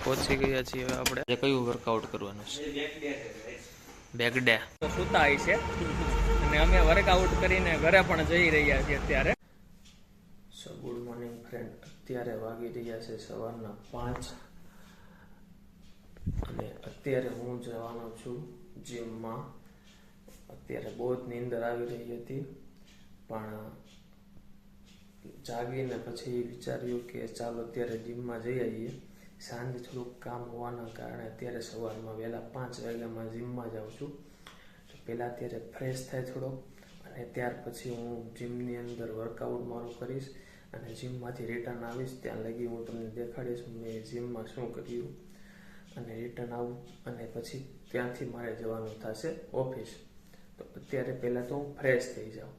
પહોંચી ગયા છીએ હવે આપણે કયું વર્કઆઉટ કરવાનું છે બેક ડે તો સુતા આવી છે અને અમે વર્કઆઉટ કરીને ઘરે પણ જઈ રહ્યા છીએ અત્યારે સો ગુડ મોર્નિંગ ફ્રેન્ડ અત્યારે વાગી રહ્યા છે સવારના 5 અને અત્યારે હું જવાનો છું જીમમાં અત્યારે બહુ જ નીંદર આવી રહી હતી પણ જાગીને પછી વિચાર્યું કે ચાલો અત્યારે જીમમાં જઈ આવીએ સાંજે થોડુંક કામ હોવાના કારણે અત્યારે સવારમાં વહેલા 5 વાગ્યામાં જીમમાં જાઉં છું તો પહેલાં અત્યારે ફ્રેશ થાય થોડોક અને ત્યાર પછી હું જીમની અંદર વર્કઆઉટ મારું કરીશ અને જીમમાંથી રિટર્ન આવીશ ત્યાં લગી હું તમને દેખાડીશ મેં જીમમાં શું કર્યું અને રિટર્ન આવું અને પછી ત્યાંથી મારે જવાનું થશે ઓફિસ તો અત્યારે પહેલાં તો હું ફ્રેશ થઈ જાઉં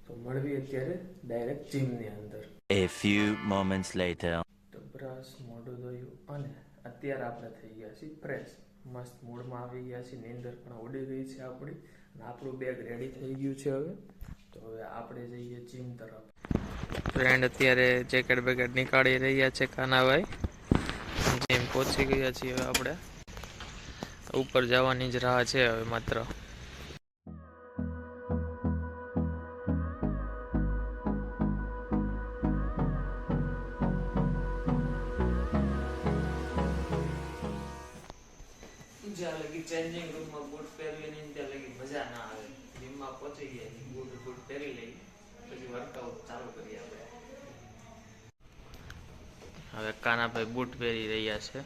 તો મળવી અત્યારે ડાયરેક્ટ જીમની અંદર A few moments later તો બ્રશ મોઢું ધોયું અને અત્યારે આપણે થઈ ગયા છીએ ફ્રેશ મસ્ત મૂડમાં આવી ગયા છીએ નીંદર પણ ઉડી ગઈ છે આપણી અને આપણું બેગ રેડી થઈ ગયું છે હવે તો હવે આપણે જઈએ જીમ તરફ ફ્રેન્ડ અત્યારે જેકેટ બેકેટ નીકાળી રહ્યા છે કાનાભાઈ જીમ પહોંચી ગયા છીએ હવે આપણે ઉપર જવાની જ રાહ છે હવે માત્ર જ્યાં લગી ચેન્જિંગ રૂમમાં બૂટ પહેરવીને ત્યાં લગી મજા ના આવે જીમમાં પહોંચી ગયા બૂટ પહેરી લઈ પછી વર્કઆઉટ ચાલુ કરીએ આપણે હવે કાનાભાઈ બૂટ પહેરી રહ્યા છે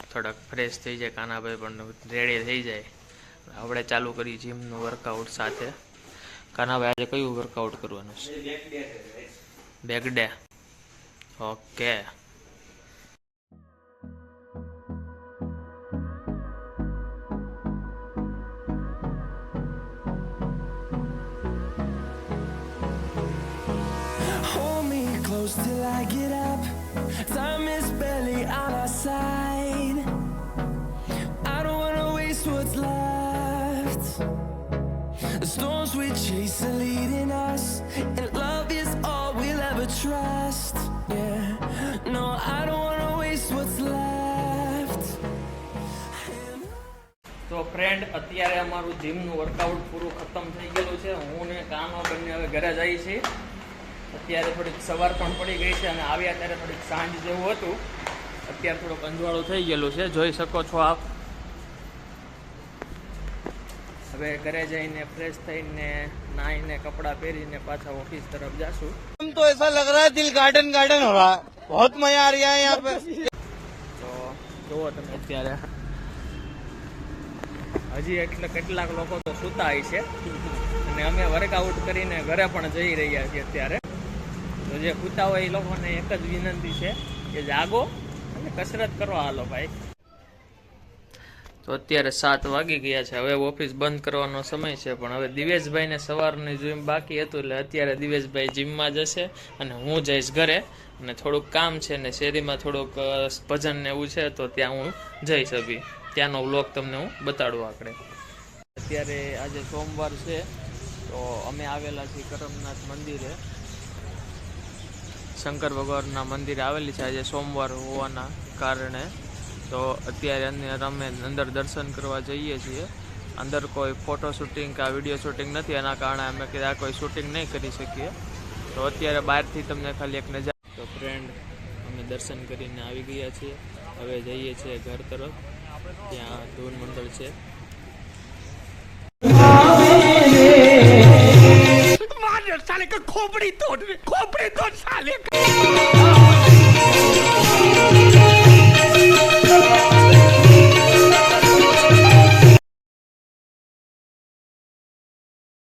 થોડાક ફ્રેશ થઈ જાય કાનાભાઈ પણ રેડી થઈ જાય આપણે ચાલુ કરી જીમનું વર્કઆઉટ સાથે કાનાભાઈ આજે કયું વર્કઆઉટ કરવાનું છે back day okay Till I get up, time is barely on our side. I don't wanna waste what's left. The storms we chase are leading us, and love is all we'll ever trust. Yeah, no, I don't wanna waste what's left. તો friend અત્યારે અમારું જીમનું workout પૂરું ખતમ થઈ ગયેલું છે હું ને કાનો બંને હવે ઘરે જઈએ છીએ અત્યારે થોડીક સવાર પણ પડી ગઈ છે અને આવ્યા ત્યારે થોડીક સાંજ જેવું હતું અત્યારે થોડુંક અંજવાળું થઈ ગયેલું છે જોઈ શકો છો આપ હવે ઘરે જઈને ફ્રેશ થઈને નાહીને કપડાં પહેરીને પાછા ઓફિસ તરફ જાશું तो ऐसा लग रहा है दिल गार्डन गार्डन हो रहा है बहुत मजा आ रहा है यहाँ पे તો જુઓ તમે અત્યારે હજી કેટલાક લોકો તો સૂતા હોય છે અને અમે વર્કઆઉટ કરીને ઘરે પણ જઈ રહ્યા છીએ અત્યારે તો જે સૂતા હોય એ લોકોને એક જ વિનંતી છે કે જાગો અને કસરત કરવા હાલો ભાઈ તો અત્યારે 7 વાગી ગયા છે હવે ઓફિસ બંધ કરવાનો સમય છે પણ હવે દિવેશભાઈને સવારની જીમ બાકી હતું એટલે અત્યારે દિવેશભાઈ જીમમાં જશે અને હું જઈશ ઘરે અને થોડુંક કામ છે ને શેરીમાં થોડુંક ભજન ને એવું છે તો ત્યાં હું જઈશ અભી ત્યાંનો વ્લોગ તમને હું બતાડું આપણે અત્યારે આજે સોમવાર છે તો અમે આવેલા છીએ કરમનાથ મંદિરે શંકર ભગવાનના મંદિરે આવેલી છે આજે સોમવાર હોવાના કારણે તો અત્યારે અમે અંદર દર્શન કરવા જઈએ છીએ અંદર કોઈ ફોટો શૂટિંગ કે વિડીયો શૂટિંગ નથી એના કારણે અમે કદાચ કોઈ શૂટિંગ નહીં કરી શકીએ તો અત્યારે બહારથી તમને ખાલી એક નજર તો ફ્રેન્ડ અમે દર્શન કરીને આવી ગયા છીએ હવે જઈએ છીએ ઘર તરફ ત્યાં ધૂન મંડળ છે साले का खोपड़ी तोड़ साले का